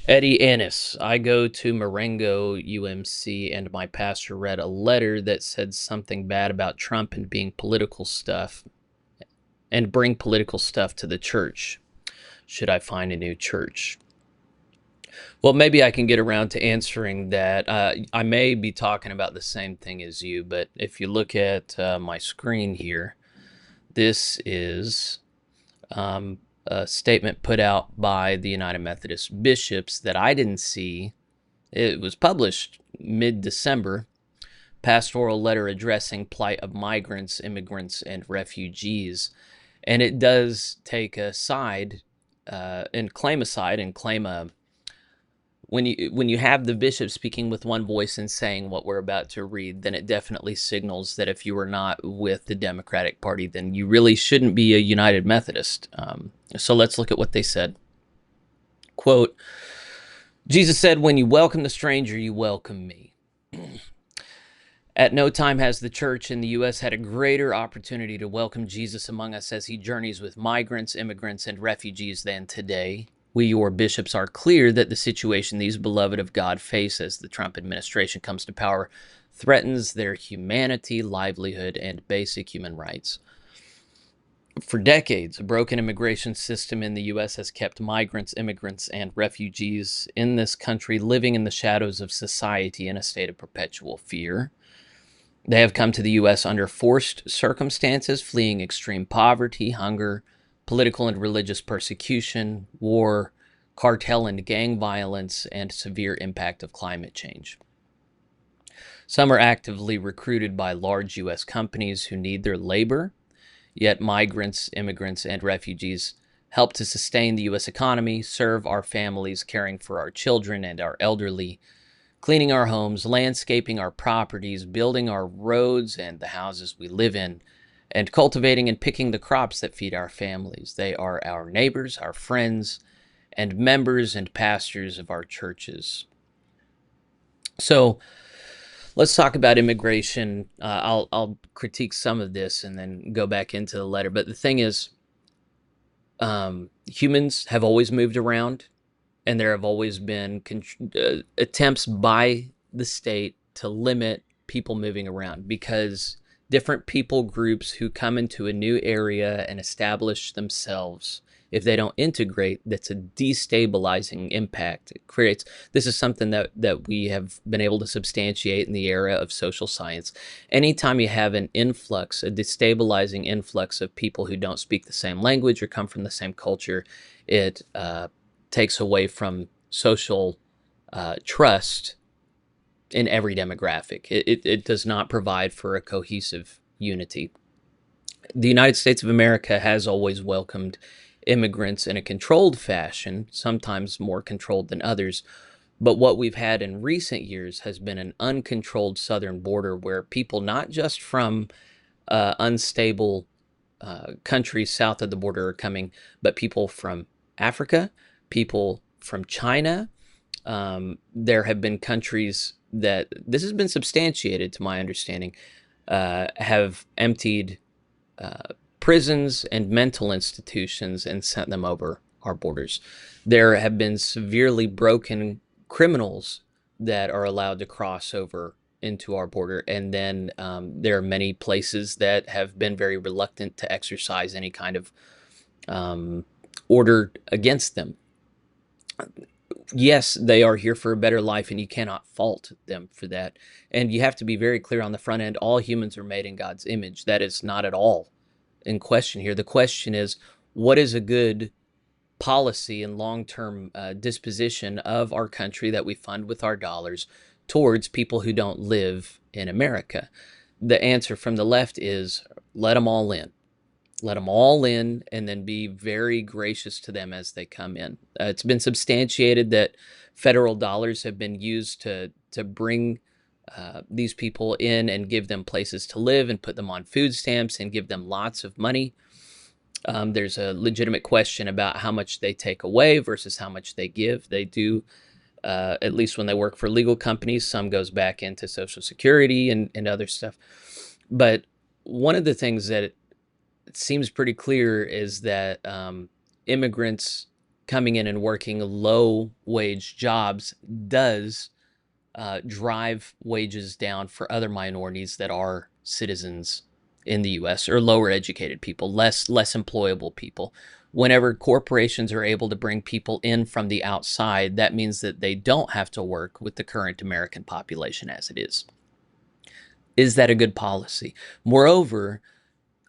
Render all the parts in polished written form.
Eddie Ennis. I go to Marengo UMC, and my pastor read a letter that said something bad about Trump and being political stuff and bring political stuff to the church. Should I find a new church? Well, maybe I can get around to answering that. I may be talking about the same thing as you, but if you look at my screen here, this is a statement put out by the United Methodist bishops that I didn't see. It was published mid-December. Pastoral letter addressing plight of migrants, immigrants, and refugees. And it does take a side and claim a side and claim a when you have the bishop speaking with one voice and saying what we're about to read, then it definitely signals that if you are not with the Democratic Party, then you really shouldn't be a United Methodist. So let's look at what they said. Quote, Jesus said, when you welcome the stranger, you welcome me. At no time has the church in the U.S. had a greater opportunity to welcome Jesus among us as he journeys with migrants, immigrants, and refugees than today. We, your bishops, are clear that the situation these beloved of God face as the Trump administration comes to power threatens their humanity, livelihood, and basic human rights. For decades, a broken immigration system in the U.S. has kept migrants, immigrants, and refugees in this country living in the shadows of society in a state of perpetual fear. They have come to the U.S. under forced circumstances, fleeing extreme poverty, hunger, political and religious persecution, war, cartel and gang violence, and severe impact of climate change. Some are actively recruited by large U.S. companies who need their labor, yet migrants, immigrants, and refugees help to sustain the U.S. economy, serve our families, caring for our children and our elderly, cleaning our homes, landscaping our properties, building our roads and the houses we live in, and cultivating and picking the crops that feed our families. They are our neighbors, our friends, and members and pastors of our churches. So let's talk about immigration. I'll critique some of this and then go back into the letter. But the thing is, humans have always moved around, and there have always been attempts by the state to limit people moving around because different people groups who come into a new area and establish themselves, if they don't integrate, that's a destabilizing impact it creates. This is something that we have been able to substantiate in the era of social science. Anytime you have an influx, a destabilizing influx of people who don't speak the same language or come from the same culture, it takes away from social trust in every demographic. It does not provide for a cohesive unity. The United States of America has always welcomed immigrants in a controlled fashion, sometimes more controlled than others. But what we've had in recent years has been an uncontrolled southern border where people, not just from unstable countries south of the border are coming, but people from Africa, people from China. There have been countries that, this has been substantiated to my understanding, have emptied prisons and mental institutions and sent them over our borders. There have been severely broken criminals that are allowed to cross over into our border. And then there are many places that have been very reluctant to exercise any kind of order against them. Yes, they are here for a better life, and you cannot fault them for that. And you have to be very clear on the front end, all humans are made in God's image. That is not at all in question here. The question is, what is a good policy and long-term disposition of our country that we fund with our dollars towards people who don't live in America? The answer from the left is let them all in. Let them all in, and then be very gracious to them as they come in. It's been substantiated that federal dollars have been used to bring these people in and give them places to live and put them on food stamps and give them lots of money. There's a legitimate question about how much they take away versus how much they give. They do, at least when they work for legal companies, some goes back into Social Security and other stuff. But one of the things that it seems pretty clear is that immigrants coming in and working low wage jobs does drive wages down for other minorities that are citizens in the U.S. or lower educated people, less employable people. Whenever corporations are able to bring people in from the outside, that means that they don't have to work with the current American population as it is. Is that a good policy? Moreover,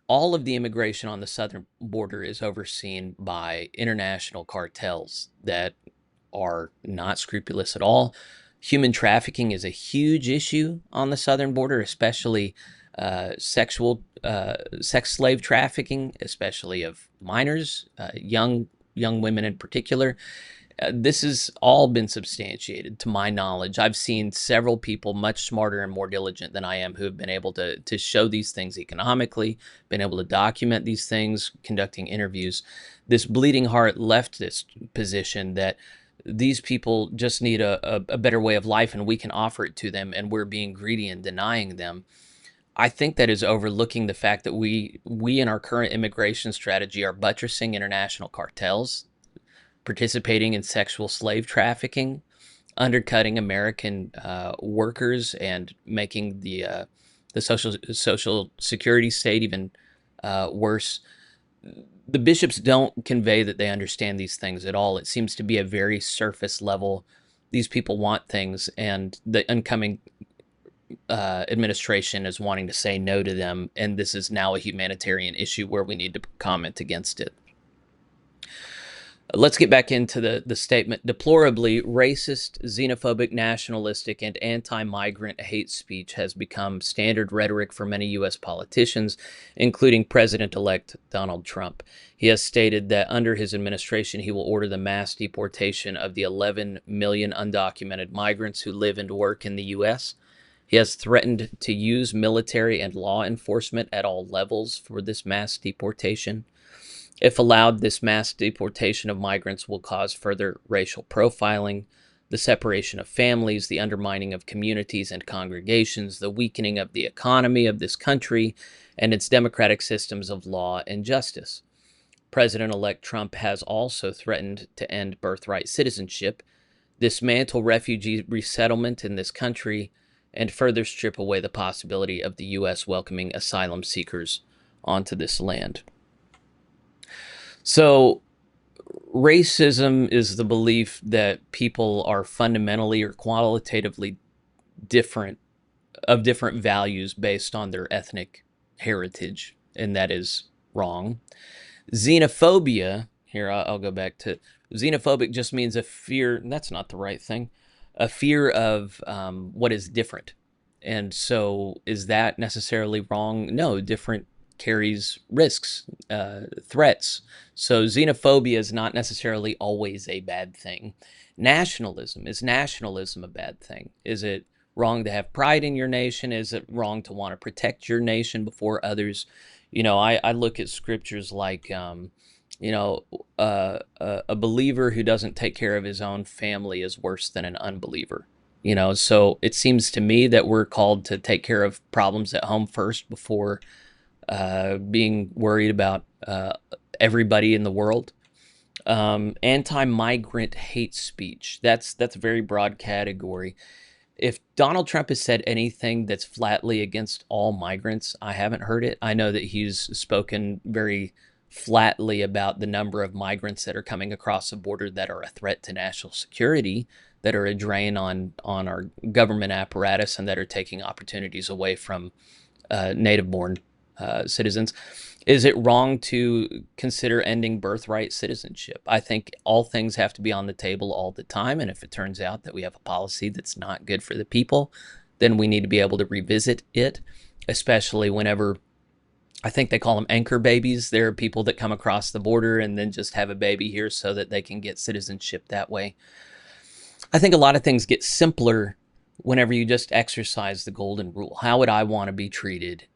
all of the immigration on the southern border is overseen by international cartels that are not scrupulous at all. Human trafficking is a huge issue on the southern border, especially sex slave trafficking, especially of minors, young women in particular. This has all been substantiated to my knowledge. I've seen several people much smarter and more diligent than I am who have been able to show these things economically, been able to document these things, conducting interviews. This bleeding heart leftist position that these people just need a better way of life and we can offer it to them and we're being greedy and denying them. I think that is overlooking the fact that we in our current immigration strategy are buttressing international cartels, participating in sexual slave trafficking, undercutting American workers, and making the social security state even worse. The bishops don't convey that they understand these things at all. It seems to be a very surface level. These people want things, and the incoming administration is wanting to say no to them, and this is now a humanitarian issue where we need to comment against it. Let's get back into the statement. Deplorably, racist, xenophobic, nationalistic, and anti-migrant hate speech has become standard rhetoric for many U.S. politicians, including President-elect Donald Trump. He has stated that under his administration, he will order the mass deportation of the 11 million undocumented migrants who live and work in the U.S. He has threatened to use military and law enforcement at all levels for this mass deportation. If allowed, this mass deportation of migrants will cause further racial profiling, the separation of families, the undermining of communities and congregations, the weakening of the economy of this country and its democratic systems of law and justice. President-elect Trump has also threatened to end birthright citizenship, dismantle refugee resettlement in this country, and further strip away the possibility of the U.S. welcoming asylum seekers onto this land. So, racism is the belief that people are fundamentally or qualitatively different, of different values based on their ethnic heritage, and that is wrong. Xenophobia, here I'll go back to, xenophobic just means a fear, that's not the right thing, a fear of what is different. And so is that necessarily wrong? No, different carries risks, threats. So xenophobia is not necessarily always a bad thing. Nationalism, is nationalism a bad thing? Is it wrong to have pride in your nation? Is it wrong to want to protect your nation before others? You know, I look at scriptures like, you know, a believer who doesn't take care of his own family is worse than an unbeliever. You know, so it seems to me that we're called to take care of problems at home first before being worried about everybody in the world. Anti-migrant hate speech. That's a very broad category. If Donald Trump has said anything that's flatly against all migrants, I haven't heard it. I know that he's spoken very flatly about the number of migrants that are coming across the border that are a threat to national security, that are a drain on our government apparatus, and that are taking opportunities away from native-born citizens. Is it wrong to consider ending birthright citizenship? I think all things have to be on the table all the time, and if it turns out that we have a policy that's not good for the people, then we need to be able to revisit it, especially whenever, I think they call them anchor babies. There are people that come across the border and then just have a baby here so that they can get citizenship that way. I think a lot of things get simpler whenever you just exercise the golden rule. How would I want to be treated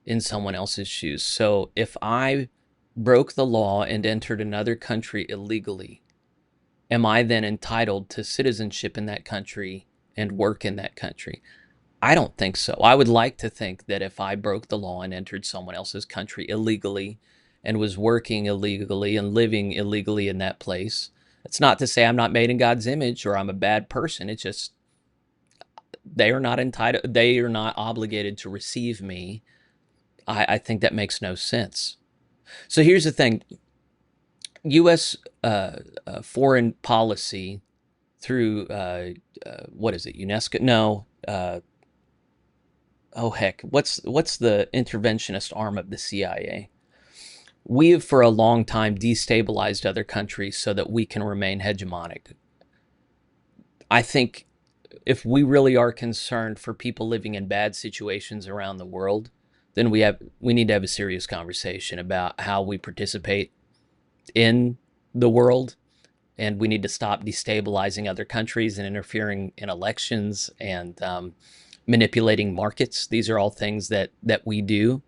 in someone else's shoes? So if I broke the law and entered another country illegally, am I then entitled to citizenship in that country and work in that country? I don't think so. I would like to think that if I broke the law and entered someone else's country illegally and was working illegally and living illegally in that place, It's not to say I'm not made in God's image or I'm a bad person. It's just they are not entitled, they are not obligated to receive me. I think that makes no sense. So here's the thing. U.S. Foreign policy through, what is it, UNESCO? No. Oh, heck. What's the interventionist arm of the CIA? We have for a long time destabilized other countries so that we can remain hegemonic. I think if we really are concerned for people living in bad situations around the world, then we need to have a serious conversation about how we participate in the world, and we need to stop destabilizing other countries and interfering in elections and manipulating markets. These are all things that we do.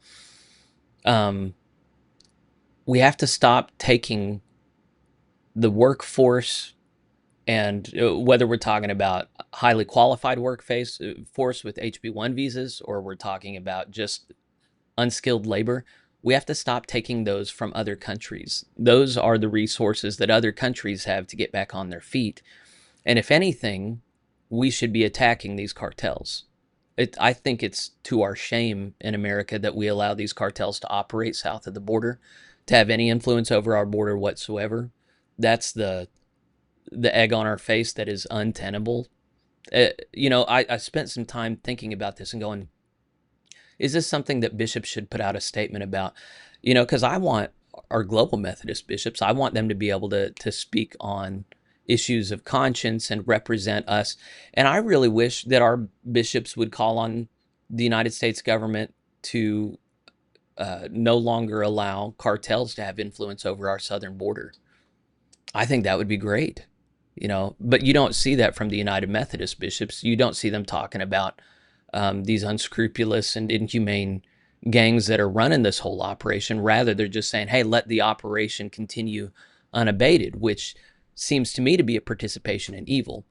We have to stop taking the workforce, and whether we're talking about highly qualified workforce with HB1 visas, or we're talking about just unskilled labor, we have to stop taking those from other countries. Those are the resources that other countries have to get back on their feet. And if anything, we should be attacking these cartels. I think it's to our shame in America that we allow these cartels to operate south of the border, to have any influence over our border whatsoever. That's the egg on our face that is untenable. I spent some time thinking about this and going, is this something that bishops should put out a statement about? Because I want our global Methodist bishops, I want them to be able to speak on issues of conscience and represent us. And I really wish that our bishops would call on the United States government to no longer allow cartels to have influence over our southern border. I think that would be great, but you don't see that from the United Methodist bishops. You don't see them talking about these unscrupulous and inhumane gangs that are running this whole operation. Rather, they're just saying, hey, let the operation continue unabated, which seems to me to be a participation in evil.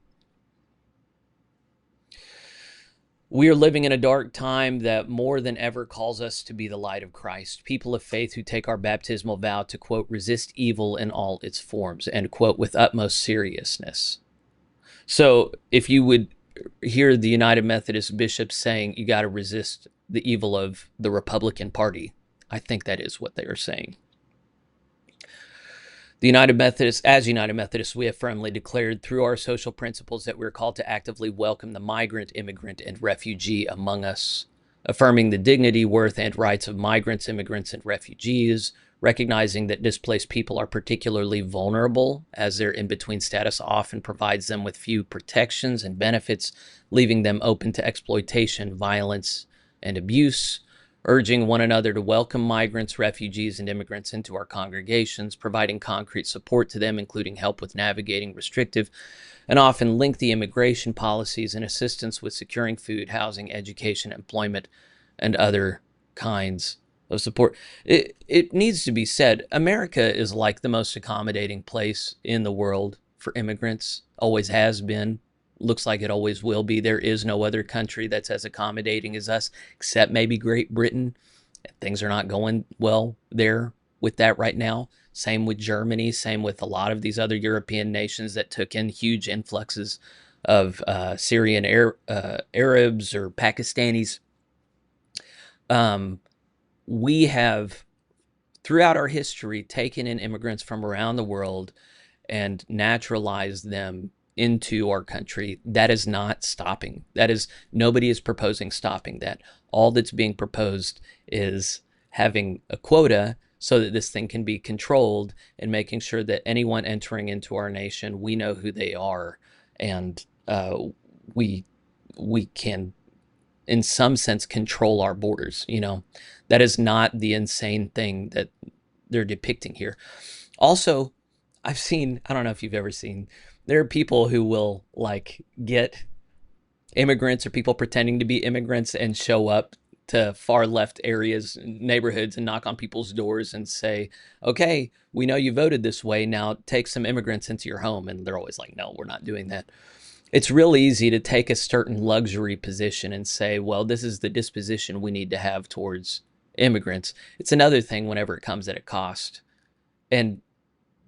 We are living in a dark time that more than ever calls us to be the light of Christ. People of faith who take our baptismal vow to, quote, resist evil in all its forms, end quote, with utmost seriousness. So if you would hear the United Methodist bishops saying you got to resist the evil of the Republican Party, I think that is what they are saying. As United Methodists, we have firmly declared through our social principles that we're called to actively welcome the migrant, immigrant, and refugee among us, affirming the dignity, worth, and rights of migrants, immigrants, and refugees, recognizing that displaced people are particularly vulnerable, as their in-between status often provides them with few protections and benefits, leaving them open to exploitation, violence, and abuse, urging one another to welcome migrants, refugees, and immigrants into our congregations, providing concrete support to them, including help with navigating restrictive and often lengthy immigration policies and assistance with securing food, housing, education, employment, and other kinds of support. It needs to be said, America is like the most accommodating place in the world for immigrants, always has been. Looks like it always will be. There is no other country that's as accommodating as us, except maybe Great Britain. Things are not going well there with that right now. Same with Germany, same with a lot of these other European nations that took in huge influxes of Syrian Arabs or Pakistanis. We have, throughout our history, taken in immigrants from around the world and naturalized them into our country. That is not stopping. Nobody is proposing stopping that. All that's being proposed is having a quota so that this thing can be controlled, and making sure that anyone entering into our nation, we know who they are, and we can, in some sense, control our borders. That is not the insane thing that they're depicting here. Also, I don't know if you've ever seen, there are people who will get immigrants or people pretending to be immigrants and show up to far left areas, neighborhoods, and knock on people's doors and say, okay, we know you voted this way, now take some immigrants into your home. And they're always like, no, we're not doing that. It's real easy to take a certain luxury position and say, well, this is the disposition we need to have towards immigrants. It's another thing whenever it comes at a cost. And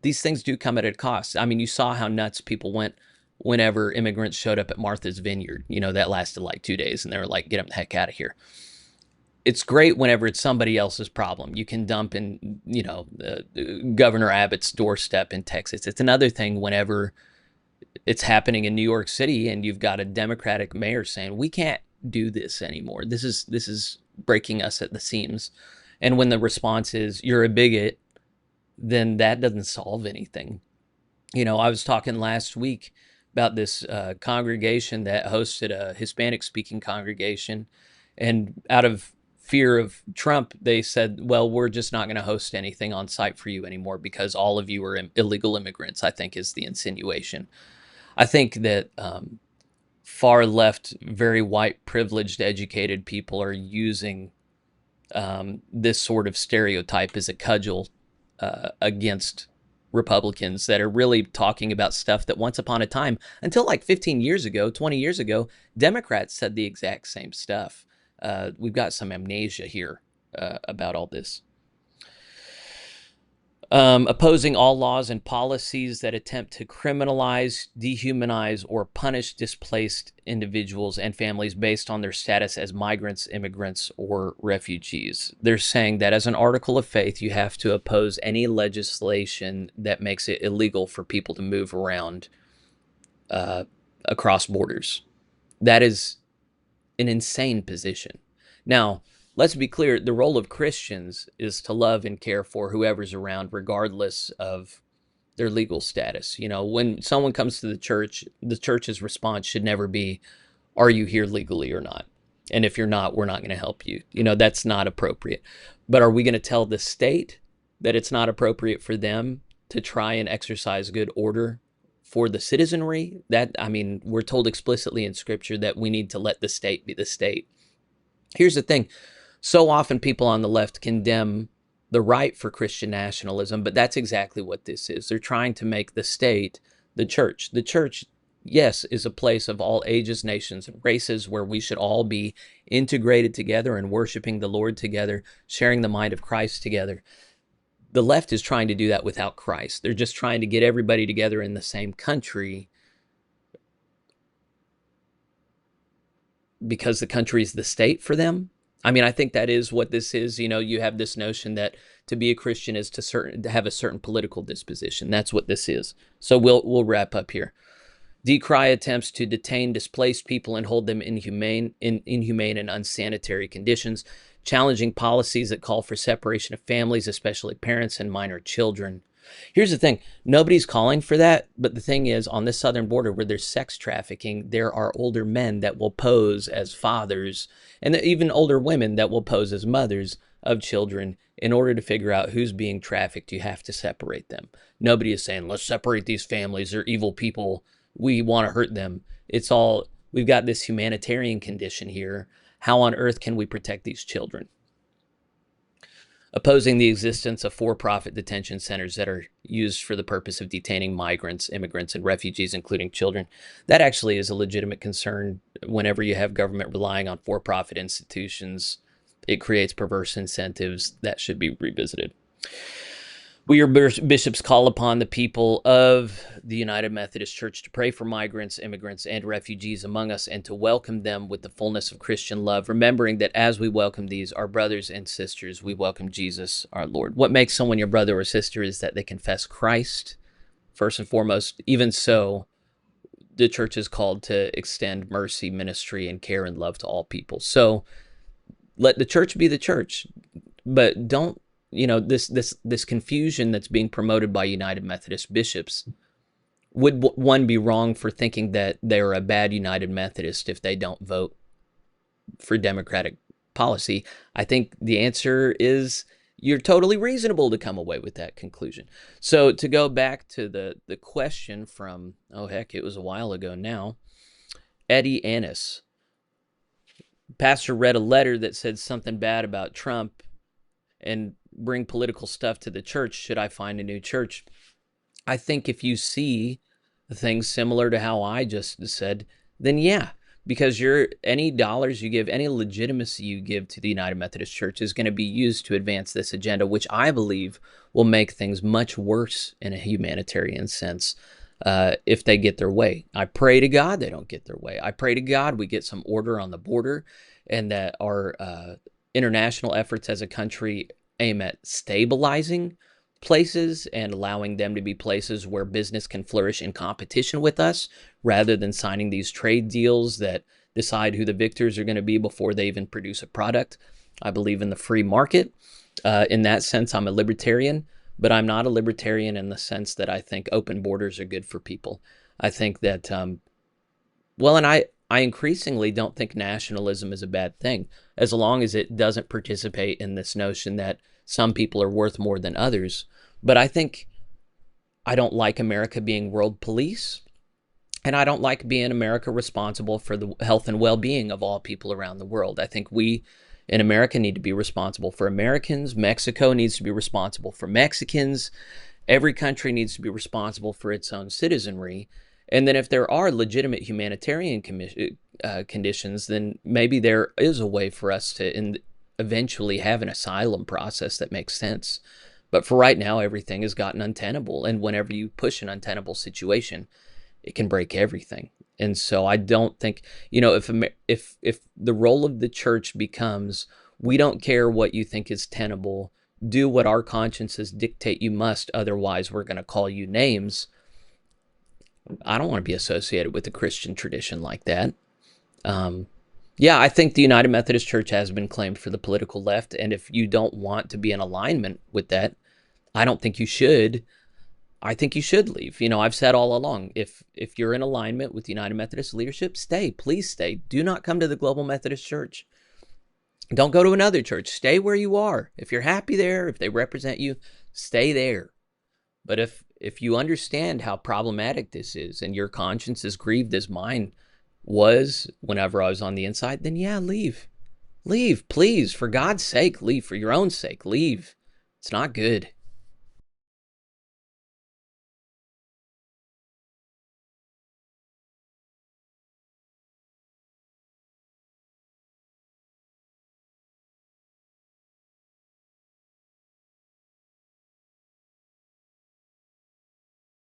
these things do come at a cost. I mean, you saw how nuts people went whenever immigrants showed up at Martha's Vineyard. That lasted like 2 days, and they were like, get them the heck out of here. It's great whenever it's somebody else's problem. You can dump in, Governor Abbott's doorstep in Texas. It's another thing whenever it's happening in New York City and you've got a Democratic mayor saying, we can't do this anymore. This is breaking us at the seams. And when the response is, you're a bigot, then that doesn't solve anything. I was talking last week about this congregation that hosted a Hispanic-speaking congregation, and out of fear of Trump, they said, well, we're just not going to host anything on site for you anymore because all of you are illegal immigrants, I think is the insinuation. I think that far left, very white, privileged, educated people are using this sort of stereotype as a cudgel against Republicans that are really talking about stuff that once upon a time, until like 15 years ago, 20 years ago, Democrats said the exact same stuff. We've got some amnesia here about all this. Opposing all laws and policies that attempt to criminalize, dehumanize, or punish displaced individuals and families based on their status as migrants, immigrants, or refugees. They're saying that as an article of faith, you have to oppose any legislation that makes it illegal for people to move around across borders. That is an insane position. Now, let's be clear, the role of Christians is to love and care for whoever's around, regardless of their legal status. When someone comes to the church's response should never be, are you here legally or not? And if you're not, we're not going to help you. That's not appropriate. But are we going to tell the state that it's not appropriate for them to try and exercise good order for the citizenry? We're told explicitly in Scripture that we need to let the state be the state. Here's the thing. So often people on the left condemn the right for Christian nationalism, but that's exactly what this is. They're trying to make the state the church. The church, yes, is a place of all ages, nations, and races where we should all be integrated together and worshiping the Lord together, sharing the mind of Christ together. The left is trying to do that without Christ. They're just trying to get everybody together in the same country because the country is the state for them. I think that is what this is. You have this notion that to be a Christian is to have a certain political disposition. That's what this is. So we'll wrap up here. Decry attempts to detain displaced people and hold them in inhumane and unsanitary conditions, challenging policies that call for separation of families, especially parents and minor children. Here's the thing. Nobody's calling for that, but the thing is, on this southern border where there's sex trafficking, there are older men that will pose as fathers, and even older women that will pose as mothers of children. In order to figure out who's being trafficked, you have to separate them. Nobody is saying, let's separate these families. They're evil people. We want to hurt them. It's all, we've got this humanitarian condition here. How on earth can we protect these children? Opposing the existence of for-profit detention centers that are used for the purpose of detaining migrants, immigrants, and refugees, including children. That actually is a legitimate concern. Whenever you have government relying on for-profit institutions, it creates perverse incentives that should be revisited. We, your bishops, call upon the people of the United Methodist Church to pray for migrants, immigrants, and refugees among us and to welcome them with the fullness of Christian love, remembering that as we welcome these, our brothers and sisters, we welcome Jesus, our Lord. What makes someone your brother or sister is that they confess Christ, first and foremost. Even so, the church is called to extend mercy, ministry, and care and love to all people. So let the church be the church, but don't, this confusion that's being promoted by United Methodist bishops. Would one be wrong for thinking that they're a bad United Methodist if they don't vote for Democratic policy? I think the answer is you're totally reasonable to come away with that conclusion. So to go back to the question from, it was a while ago now, Eddie Annis. Pastor read a letter that said something bad about Trump and bring political stuff to the church. Should I find a new church? I think if you see things similar to how I just said, then yeah, because any dollars you give, any legitimacy you give to the United Methodist Church is going to be used to advance this agenda, which I believe will make things much worse in a humanitarian sense if they get their way. I pray to God they don't get their way. I pray to God we get some order on the border, and that our international efforts as a country aim at stabilizing places and allowing them to be places where business can flourish in competition with us, rather than signing these trade deals that decide who the victors are going to be before they even produce a product. I believe in the free market. In that sense, I'm a libertarian, but I'm not a libertarian in the sense that I think open borders are good for people. I think that, and I increasingly don't think nationalism is a bad thing, as long as it doesn't participate in this notion that some people are worth more than others. But I don't like America being world police, and I don't like being America responsible for the health and well-being of all people around the world. I think we in America need to be responsible for Americans. Mexico needs to be responsible for Mexicans. Every country needs to be responsible for its own citizenry. And then if there are legitimate humanitarian conditions, then maybe there is a way for us to eventually have an asylum process that makes sense. But for right now, everything has gotten untenable. And whenever you push an untenable situation, it can break everything. And so I don't think, if the role of the church becomes, we don't care what you think is tenable, do what our consciences dictate you must, otherwise we're going to call you names. I don't want to be associated with a Christian tradition like that. I think the United Methodist Church has been claimed for the political left, and if you don't want to be in alignment with that, I don't think you should. I think you should leave. I've said all along, if you're in alignment with the United Methodist leadership, stay. Please stay. Do not come to the Global Methodist Church. Don't go to another church. Stay where you are. If you're happy there, if they represent you, stay there. But if you understand how problematic this is, and your conscience is grieved as mine was whenever I was on the inside, then leave. Leave, please. For God's sake, leave. For your own sake, leave. It's not good.